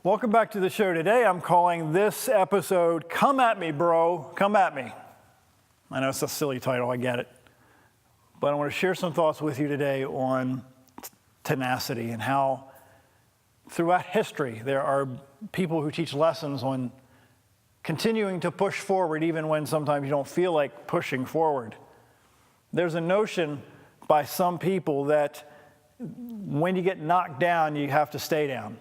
Welcome back to the show. Today I'm calling this episode, Come At Me, Bro, Come At Me. I know it's a silly title, I get it. But I want to share some thoughts with you today on tenacity and how throughout history there are people who teach lessons on continuing to push forward even when sometimes you don't feel like pushing forward. There's a notion by some people that when you get knocked down, you have to stay down.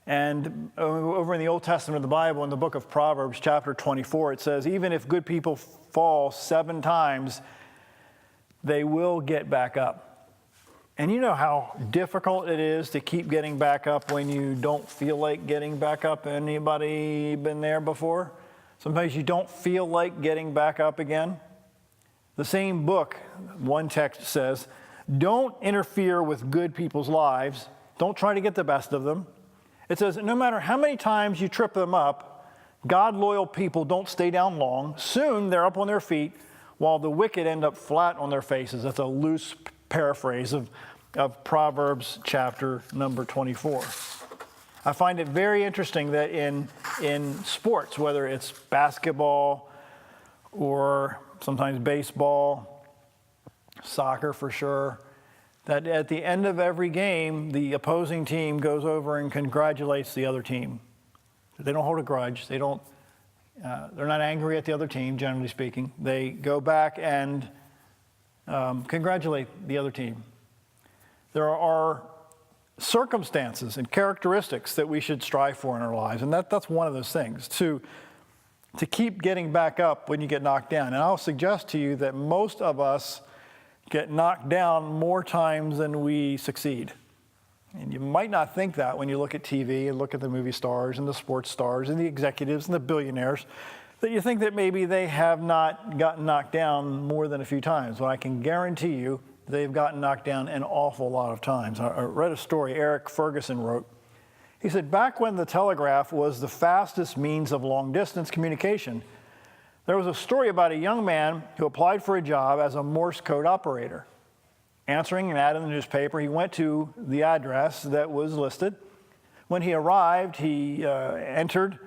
And over in the Old Testament of the Bible, in the book of Proverbs, chapter 24, it says, even if good people fall 7 times, they will get back up. And you know how difficult it is to keep getting back up when you don't feel like getting back up? Anybody been there before? Sometimes you don't feel like getting back up again. The same book, one text says, don't interfere with good people's lives. Don't try to get the best of them. It says, no matter how many times you trip them up, God-loyal people don't stay down long. Soon they're up on their feet, while the wicked end up flat on their faces. That's a loose paraphrase of Proverbs chapter number 24. I find it very interesting that in sports, whether it's basketball or sometimes baseball, soccer for sure, that at the end of every game, the opposing team goes over and congratulates the other team. They don't hold a grudge. They're not angry at the other team, generally speaking. They go back and congratulate the other team. There are circumstances and characteristics that we should strive for in our lives, and that's one of those things, to keep getting back up when you get knocked down. And I'll suggest to you that most of us get knocked down more times than we succeed. And you might not think that when you look at TV and look at the movie stars and the sports stars and the executives and the billionaires, that you think that maybe they have not gotten knocked down more than a few times. But I can guarantee you they've gotten knocked down an awful lot of times. I read a story Eric Ferguson wrote. He said, back when the telegraph was the fastest means of long-distance communication, there was a story about a young man who applied for a job as a Morse code operator. Answering an ad in the newspaper, he went to the address that was listed. When he arrived, he entered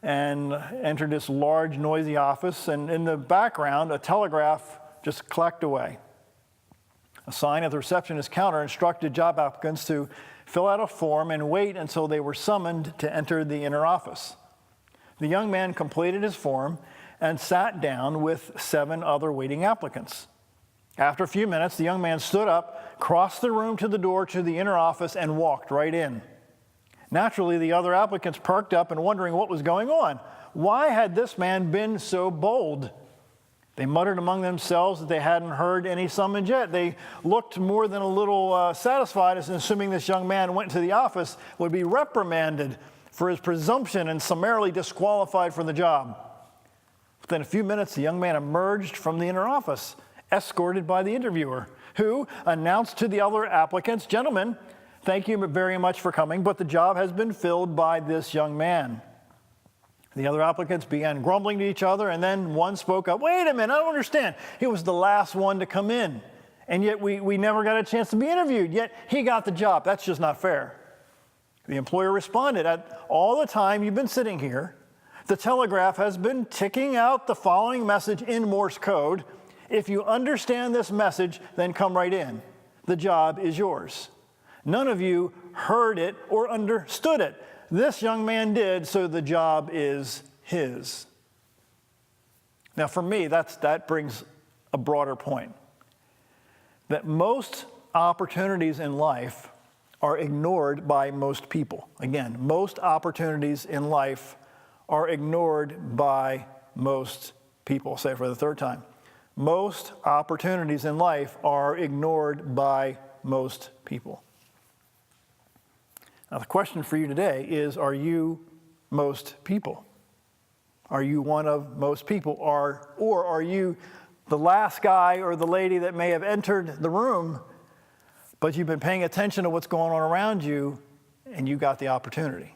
this large, noisy office, and in the background, a telegraph just clacked away. A sign at the receptionist's counter instructed job applicants to fill out a form and wait until they were summoned to enter the inner office. The young man completed his form and sat down with 7 other waiting applicants. After a few minutes, the young man stood up, crossed the room to the door to the inner office, and walked right in. Naturally, the other applicants perked up and wondering what was going on. Why had this man been so bold? They muttered among themselves that they hadn't heard any summons yet. They looked more than a little satisfied, as assuming this young man went to the office would be reprimanded for his presumption and summarily disqualified for the job. Within a few minutes, the young man emerged from the inner office, escorted by the interviewer, who announced to the other applicants, gentlemen, thank you very much for coming, but the job has been filled by this young man. The other applicants began grumbling to each other, and then one spoke up, wait a minute, I don't understand. He was the last one to come in, and yet we never got a chance to be interviewed, yet he got the job. That's just not fair. The employer responded, at all the time you've been sitting here, the telegraph has been ticking out the following message in Morse code. If you understand this message, then come right in. The job is yours. None of you heard it or understood it. This young man did, so the job is his. Now for me, that brings a broader point. That most opportunities in life are ignored by most people. Again, most opportunities in life are ignored by most people. I'll say it for the 3rd time. Most opportunities in life are ignored by most people. Now, the question for you today is, are you most people? Are you one of most people? Or are you the last guy or the lady that may have entered the room, but you've been paying attention to what's going on around you, and you got the opportunity?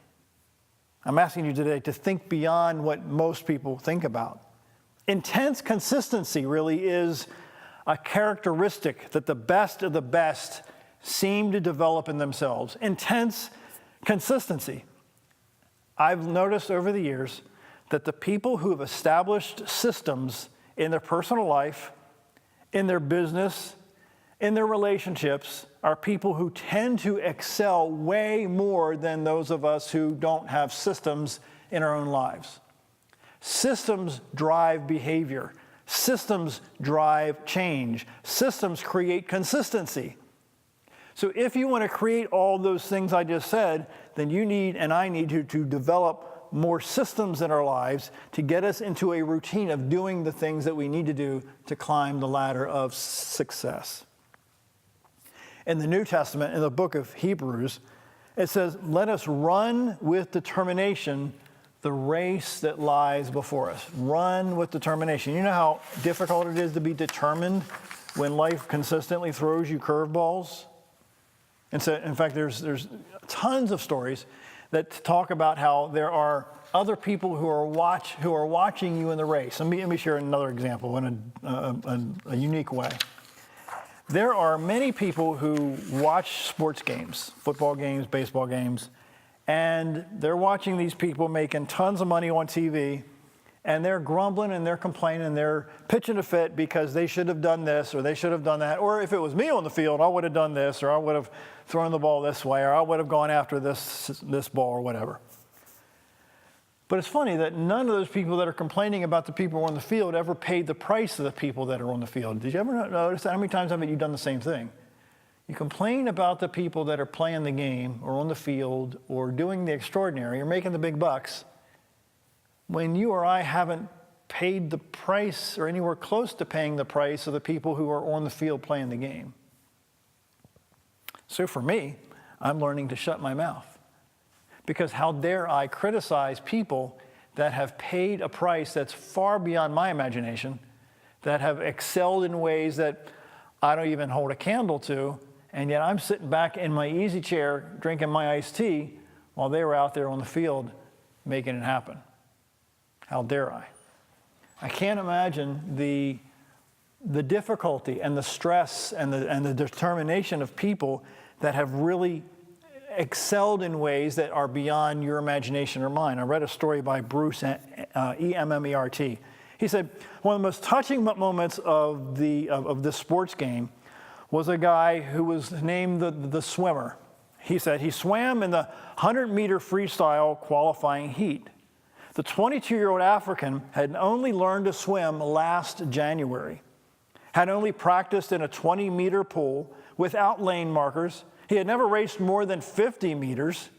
I'm asking you today to think beyond what most people think about. Intense consistency really is a characteristic that the best of the best seem to develop in themselves. Intense consistency. I've noticed over the years that the people who have established systems in their personal life, in their business, in their relationships, are people who tend to excel way more than those of us who don't have systems in our own lives. Systems drive behavior. Systems drive change. Systems create consistency. So if you want to create all those things I just said, then you need and I need to develop more systems in our lives to get us into a routine of doing the things that we need to do to climb the ladder of success. In the New Testament, in the book of Hebrews, it says, "Let us run with determination the race that lies before us." Run with determination. You know how difficult it is to be determined when life consistently throws you curveballs? And so, in fact, there's tons of stories that talk about how there are other people who are watching you in the race. Let me share another example in a unique way. There are many people who watch sports games, football games, baseball games, and they're watching these people making tons of money on TV, and they're grumbling and they're complaining and they're pitching a fit because they should have done this or they should have done that. Or if it was me on the field, I would have done this, or I would have thrown the ball this way, or I would have gone after this ball or whatever. But it's funny that none of those people that are complaining about the people on the field ever paid the price of the people that are on the field. Did you ever notice that? How many times have you done the same thing? You complain about the people that are playing the game or on the field or doing the extraordinary or making the big bucks when you or I haven't paid the price or anywhere close to paying the price of the people who are on the field playing the game. So for me, I'm learning to shut my mouth. Because how dare I criticize people that have paid a price that's far beyond my imagination, that have excelled in ways that I don't even hold a candle to, and yet I'm sitting back in my easy chair drinking my iced tea while they were out there on the field making it happen. How dare I? I can't imagine the difficulty and the stress and the determination of people that have really excelled in ways that are beyond your imagination or mine. I read a story by Bruce Emmert. He said, one of the most touching moments of this sports game was a guy who was named the swimmer. He said he swam in the 100-meter freestyle qualifying heat. The 22-year-old African had only learned to swim last January, had only practiced in a 20-meter pool without lane markers. He had never raced more than 50 meters.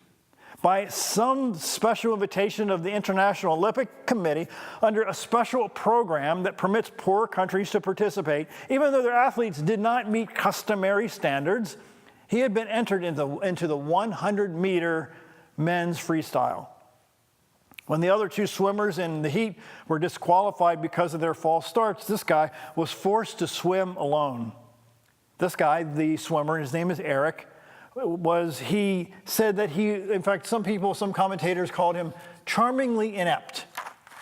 By some special invitation of the International Olympic Committee, under a special program that permits poor countries to participate, even though their athletes did not meet customary standards, he had been entered into the 100-meter men's freestyle. When the other two swimmers in the heat were disqualified because of their false starts, this guy was forced to swim alone. This guy, the swimmer, his name is Eric, he said that in fact, some commentators called him charmingly inept.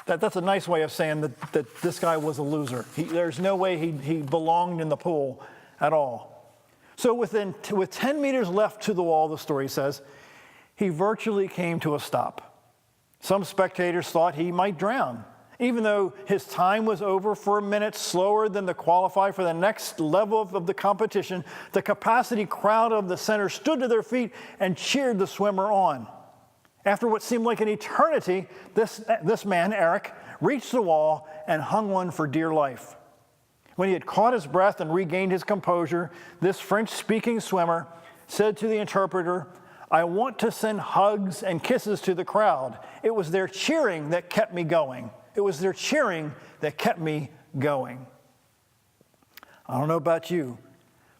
That's a nice way of saying that this guy was a loser. There's no way he belonged in the pool at all. So with 10 meters left to the wall, the story says, he virtually came to a stop. Some spectators thought he might drown. Even though his time was over 4 minutes slower than the qualifier for the next level of the competition, the capacity crowd of the center stood to their feet and cheered the swimmer on. After what seemed like an eternity, this man, Eric, reached the wall and hung on for dear life. When he had caught his breath and regained his composure, this French-speaking swimmer said to the interpreter, "I want to send hugs and kisses to the crowd. It was their cheering that kept me going. It was their cheering that kept me going." I don't know about you,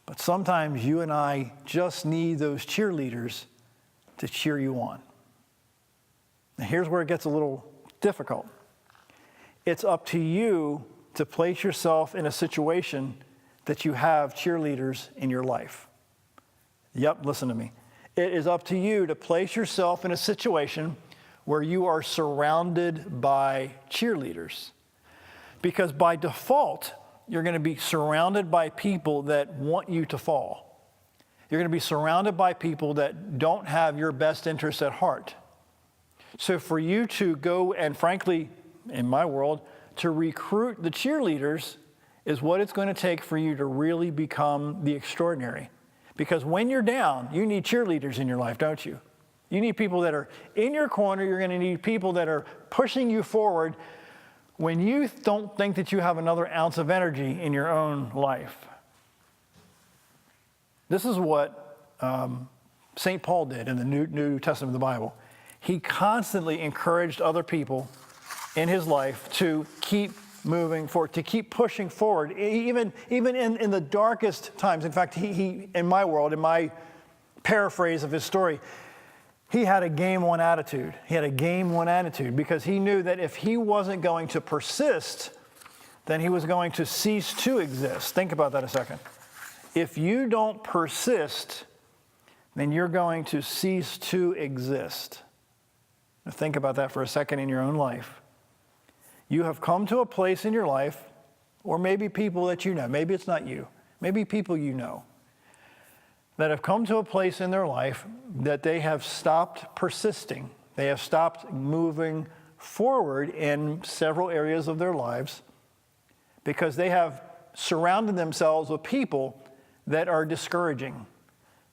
but sometimes you and I just need those cheerleaders to cheer you on. Now here's where it gets a little difficult. It's up to you to place yourself in a situation that you have cheerleaders in your life. Yep, listen to me. It is up to you to place yourself in a situation where you are surrounded by cheerleaders. Because by default, you're going to be surrounded by people that want you to fall. You're going to be surrounded by people that don't have your best interests at heart. So for you to go and, frankly, in my world, to recruit the cheerleaders is what it's going to take for you to really become the extraordinary. Because when you're down, you need cheerleaders in your life, don't you? You need people that are in your corner. You're going to need people that are pushing you forward when you don't think that you have another ounce of energy in your own life. This is what St. Paul did in the New Testament of the Bible. He constantly encouraged other people in his life to keep moving forward, to keep pushing forward, even in the darkest times. In fact, he in my world, in my paraphrase of his story, he had a game one attitude. He had a game one attitude because he knew that if he wasn't going to persist, then he was going to cease to exist. Think about that a second. If you don't persist, then you're going to cease to exist. Now think about that for a second in your own life. You have come to a place in your life, or maybe people that you know, maybe it's not you, maybe people you know, that have come to a place in their life that they have stopped persisting. They have stopped moving forward in several areas of their lives because they have surrounded themselves with people that are discouraging,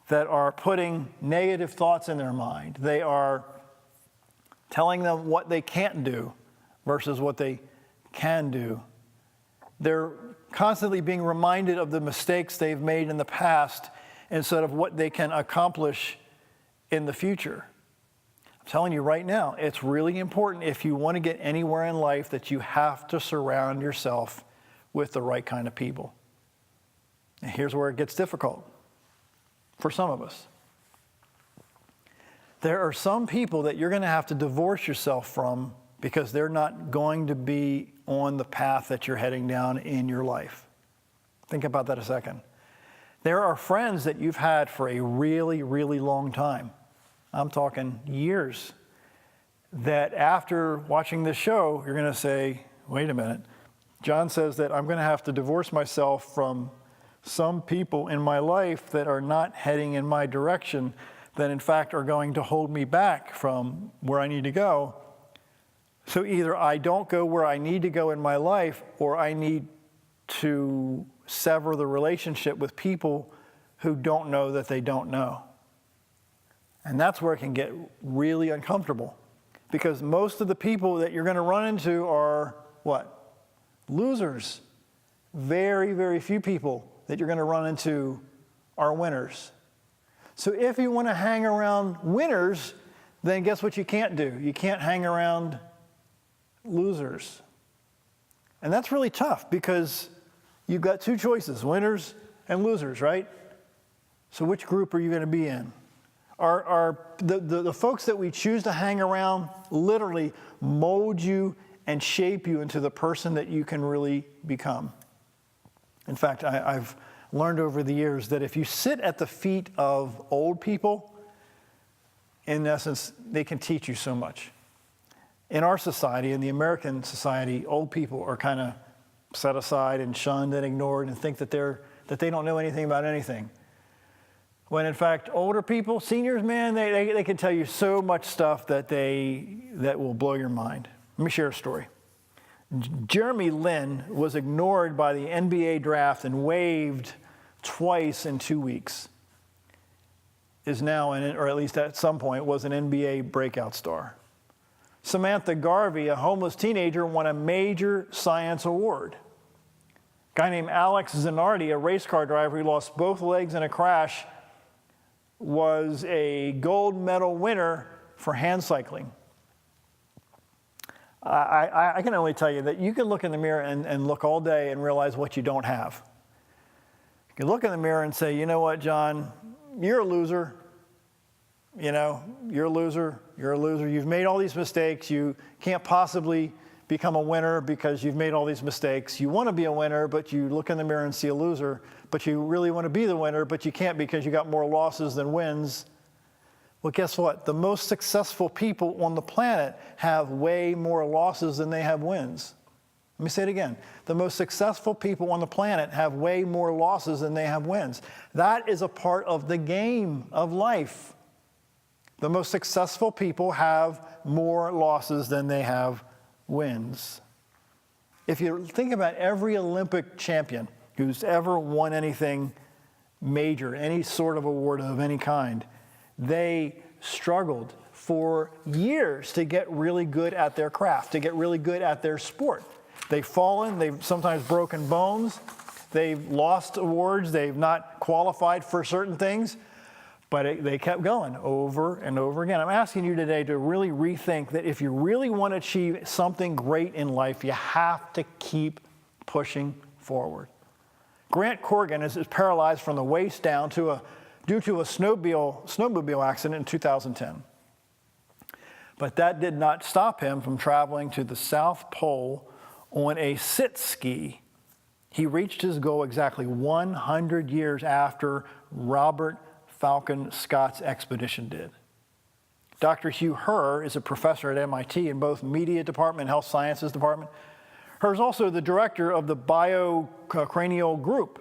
that are putting negative thoughts in their mind. They are telling them what they can't do versus what they can do. They're constantly being reminded of the mistakes they've made in the past instead of what they can accomplish in the future. I'm telling you right now, it's really important if you want to get anywhere in life that you have to surround yourself with the right kind of people. And here's where it gets difficult for some of us. There are some people that you're going to have to divorce yourself from because they're not going to be on the path that you're heading down in your life. Think about that a second. There are friends that you've had for a really, really long time. I'm talking years. That after watching this show, you're going to say, wait a minute. John says that I'm going to have to divorce myself from some people in my life that are not heading in my direction, that in fact are going to hold me back from where I need to go. So either I don't go where I need to go in my life, or I need to sever the relationship with people who don't know that they don't know. And that's where it can get really uncomfortable, because most of the people that you're going to run into are what? Losers. Very, very few people that you're going to run into are winners. So if you want to hang around winners, then guess what you can't do? You can't hang around losers. And that's really tough because you've got two choices, winners and losers, right? So which group are you going to be in? Are the folks that we choose to hang around literally mold you and shape you into the person that you can really become? In fact, I've learned over the years that if you sit at the feet of old people, in essence, they can teach you so much. In our society, in the American society, old people are kind of set aside and shunned and ignored and think that they don't know anything about anything. When in fact, older people, seniors, man, they can tell you so much stuff that will blow your mind. Let me share a story. Jeremy Lin was ignored by the NBA draft and waived twice in 2 weeks. Is now, or at least at some point, was an NBA breakout star. Samantha Garvey, a homeless teenager, won a major science award. A guy named Alex Zanardi, a race car driver who lost both legs in a crash, was a gold medal winner for hand cycling. I can only tell you that you can look in the mirror and look all day and realize what you don't have. You can look in the mirror and say, you know what, John, you're a loser. You know, you're a loser. You're a loser. You've made all these mistakes. You can't possibly become a winner because you've made all these mistakes. You want to be a winner, but you look in the mirror and see a loser. But you really want to be the winner, but you can't because you got more losses than wins. Well, guess what? The most successful people on the planet have way more losses than they have wins. Let me say it again. The most successful people on the planet have way more losses than they have wins. That is a part of the game of life. The most successful people have more losses than they have wins. If you think about every Olympic champion who's ever won anything major, any sort of award of any kind, they struggled for years to get really good at their craft, to get really good at their sport. They've fallen, they've sometimes broken bones, they've lost awards, they've not qualified for certain things, but they kept going over and over again. I'm asking you today to really rethink that if you really want to achieve something great in life, you have to keep pushing forward. Grant Corrigan is paralyzed from the waist down due to a snowmobile accident in 2010. But that did not stop him from traveling to the South Pole on a sit ski. He reached his goal exactly 100 years after Robert Falcon Scott's expedition did. Dr. Hugh Herr is a professor at MIT in both media department and health sciences department. Herr is also the director of the biocranial group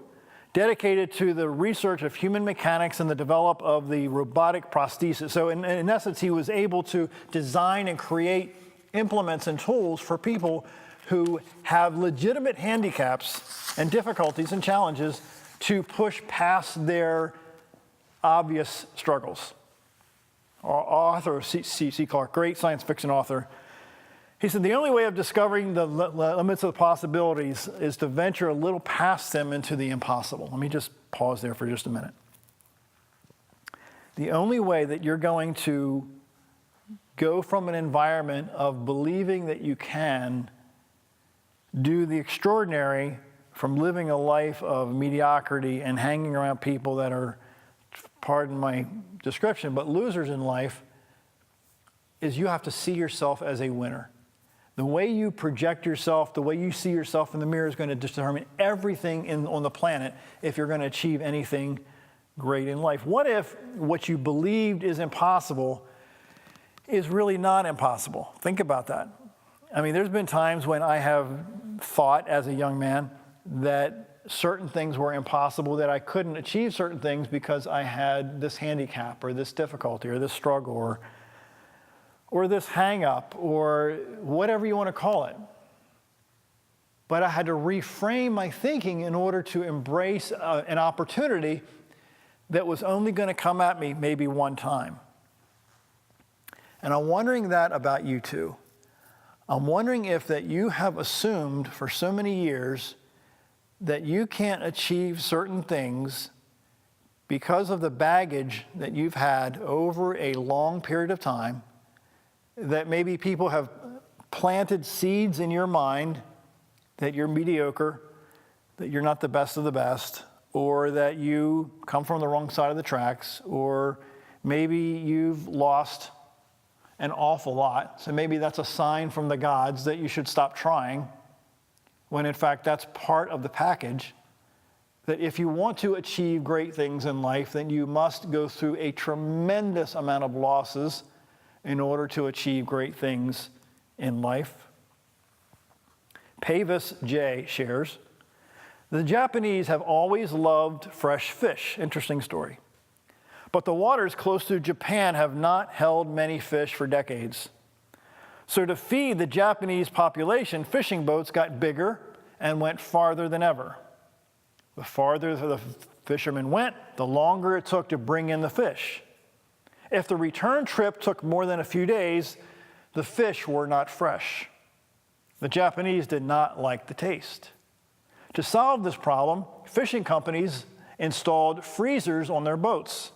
dedicated to the research of human mechanics and the develop of the robotic prosthesis. So in essence, he was able to design and create implements and tools for people who have legitimate handicaps and difficulties and challenges to push past their obvious struggles. Author C.C. Clarke, great science fiction author, he said, the only way of discovering the limits of the possibilities is to venture a little past them into the impossible. Let me just pause there for just a minute. The only way that you're going to go from an environment of believing that you can do the extraordinary from living a life of mediocrity and hanging around people that are, pardon my description, but losers in life, is you have to see yourself as a winner. The way you project yourself, the way you see yourself in the mirror is going to determine everything on the planet if you're going to achieve anything great in life. What if what you believed is impossible is really not impossible? Think about that. I mean, there's been times when I have thought as a young man that certain things were impossible, that I couldn't achieve certain things because I had this handicap or this difficulty or this struggle or this hang-up, or whatever you want to call it. But I had to reframe my thinking in order to embrace an opportunity that was only going to come at me maybe one time. And I'm wondering that about you too. I'm wondering if that you have assumed for so many years that you can't achieve certain things because of the baggage that you've had over a long period of time, that maybe people have planted seeds in your mind that you're mediocre, that you're not the best of the best, or that you come from the wrong side of the tracks, or maybe you've lost an awful lot. So maybe that's a sign from the gods that you should stop trying, when in fact that's part of the package. That if you want to achieve great things in life, then you must go through a tremendous amount of losses in order to achieve great things in life. Pavis J. shares, the Japanese have always loved fresh fish. Interesting story. But the waters close to Japan have not held many fish for decades. So to feed the Japanese population, fishing boats got bigger and went farther than ever. The farther the fishermen went, the longer it took to bring in the fish. If the return trip took more than a few days, the fish were not fresh. The Japanese did not like the taste. To solve this problem, fishing companies installed freezers on their boats.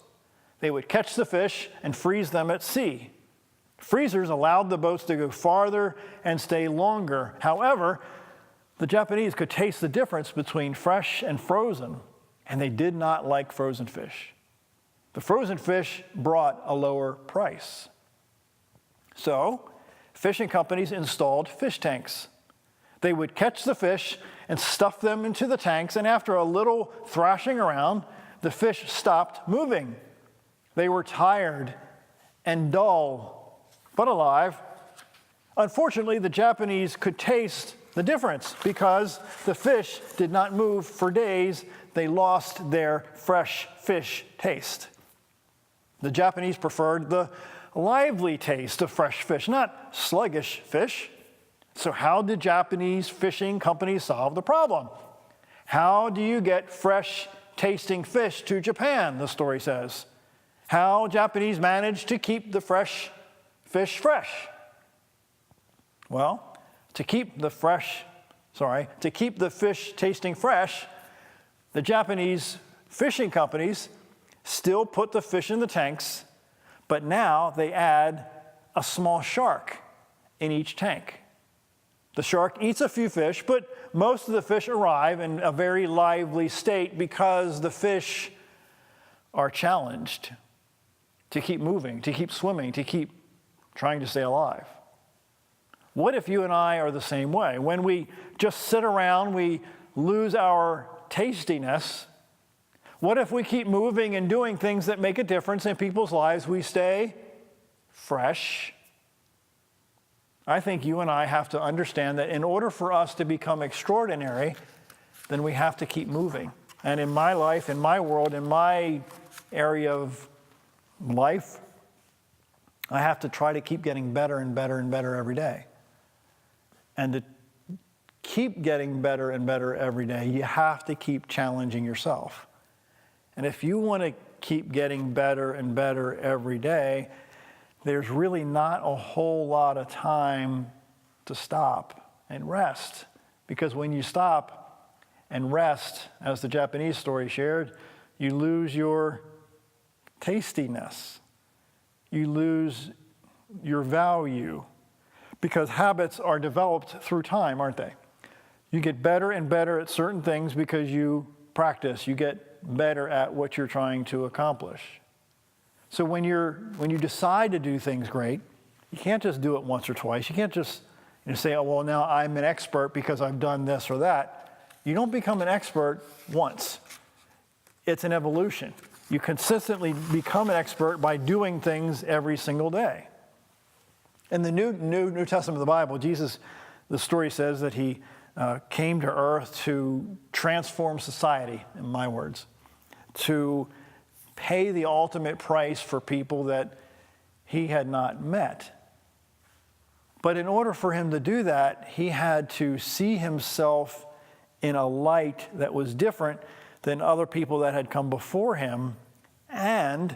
They would catch the fish and freeze them at sea. Freezers allowed the boats to go farther and stay longer. However, the Japanese could taste the difference between fresh and frozen, and they did not like frozen fish. The frozen fish brought a lower price. So, fishing companies installed fish tanks. They would catch the fish and stuff them into the tanks, and after a little thrashing around, the fish stopped moving. They were tired and dull, but alive. Unfortunately, the Japanese could taste the difference because the fish did not move for days. They lost their fresh fish taste. The Japanese preferred the lively taste of fresh fish, not sluggish fish. So how did Japanese fishing companies solve the problem? How do you get fresh tasting fish to Japan, the story says? How Japanese managed to keep the fresh fish fresh? Well, to keep the fish tasting fresh, the Japanese fishing companies still put the fish in the tanks, but now they add a small shark in each tank. The shark eats a few fish, but most of the fish arrive in a very lively state because the fish are challenged to keep moving, to keep swimming, to keep trying to stay alive. What if you and I are the same way? When we just sit around, we lose our tastiness. What if we keep moving and doing things that make a difference in people's lives? We stay fresh. I think you and I have to understand that in order for us to become extraordinary, then we have to keep moving. And in my life, in my world, in my area of life, I have to try to keep getting better and better and better every day. And to keep getting better and better every day, you have to keep challenging yourself. And if you want to keep getting better and better every day, there's really not a whole lot of time to stop and rest. Because when you stop and rest, as the Japanese story shared, you lose your tastiness. You lose your value. Because habits are developed through time, aren't they? You get better and better at certain things because you practice. You get better at what you're trying to accomplish. So when you decide to do things great, you can't just do it once or twice. You can't just say, oh, well, now I'm an expert because I've done this or that. You don't become an expert once. It's an evolution. You consistently become an expert by doing things every single day. In the New Testament of the Bible, Jesus, the story says that he came to earth to transform society, in my words, to pay the ultimate price for people that he had not met. But in order for him to do that, he had to see himself in a light that was different than other people that had come before him, and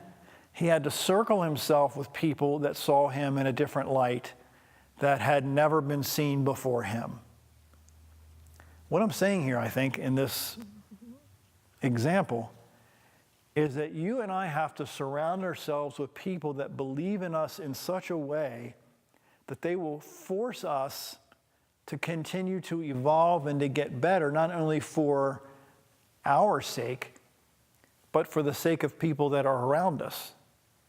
he had to circle himself with people that saw him in a different light that had never been seen before him. What I'm saying here, I think, in this example, is that you and I have to surround ourselves with people that believe in us in such a way that they will force us to continue to evolve and to get better, not only for our sake, but for the sake of people that are around us.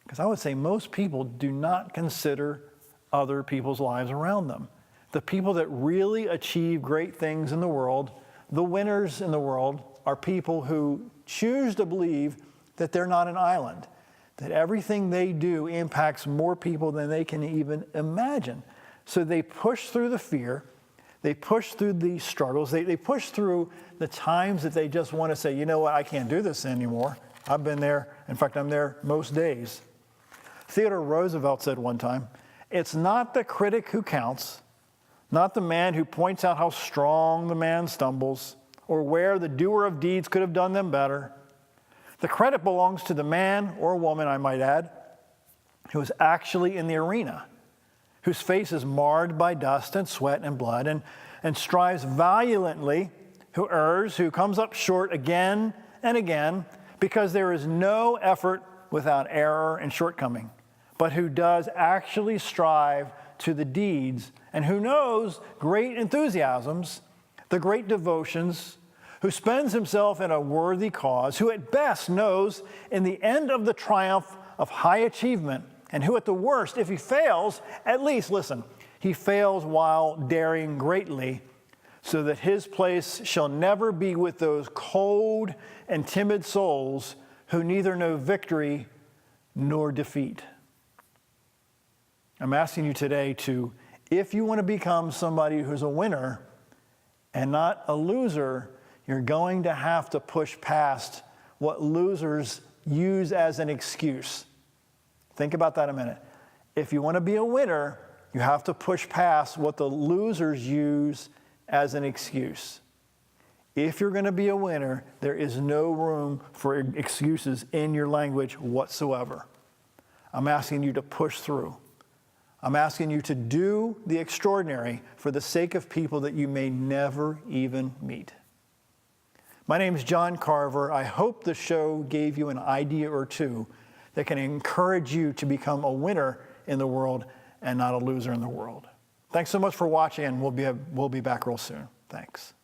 Because I would say most people do not consider other people's lives around them. The people that really achieve great things in the world, the winners in the world, are people who choose to believe that they're not an island, that everything they do impacts more people than they can even imagine. So they push through the fear, they push through the struggles, they push through the times that they just want to say, you know what, I can't do this anymore. I've been there. In fact, I'm there most days. Theodore Roosevelt said one time, it's not the critic who counts, not the man who points out how strong the man stumbles, or where the doer of deeds could have done them better. The credit belongs to the man or woman, I might add, who is actually in the arena, whose face is marred by dust and sweat and blood, and strives valiantly, who errs, who comes up short again and again, because there is no effort without error and shortcoming, but who does actually strive to the deeds, and who knows great enthusiasms, the great devotions, who spends himself in a worthy cause, who at best knows in the end of the triumph of high achievement, and who at the worst, if he fails, at least, listen, he fails while daring greatly, so that his place shall never be with those cold and timid souls who neither know victory nor defeat. I'm asking you today to, if you want to become somebody who's a winner and not a loser, you're going to have to push past what losers use as an excuse. Think about that a minute. If you want to be a winner, you have to push past what the losers use as an excuse. If you're going to be a winner, there is no room for excuses in your language whatsoever. I'm asking you to push through. I'm asking you to do the extraordinary for the sake of people that you may never even meet. My name is John Carver. I hope the show gave you an idea or two that can encourage you to become a winner in the world and not a loser in the world. Thanks so much for watching, and we'll be back real soon. Thanks.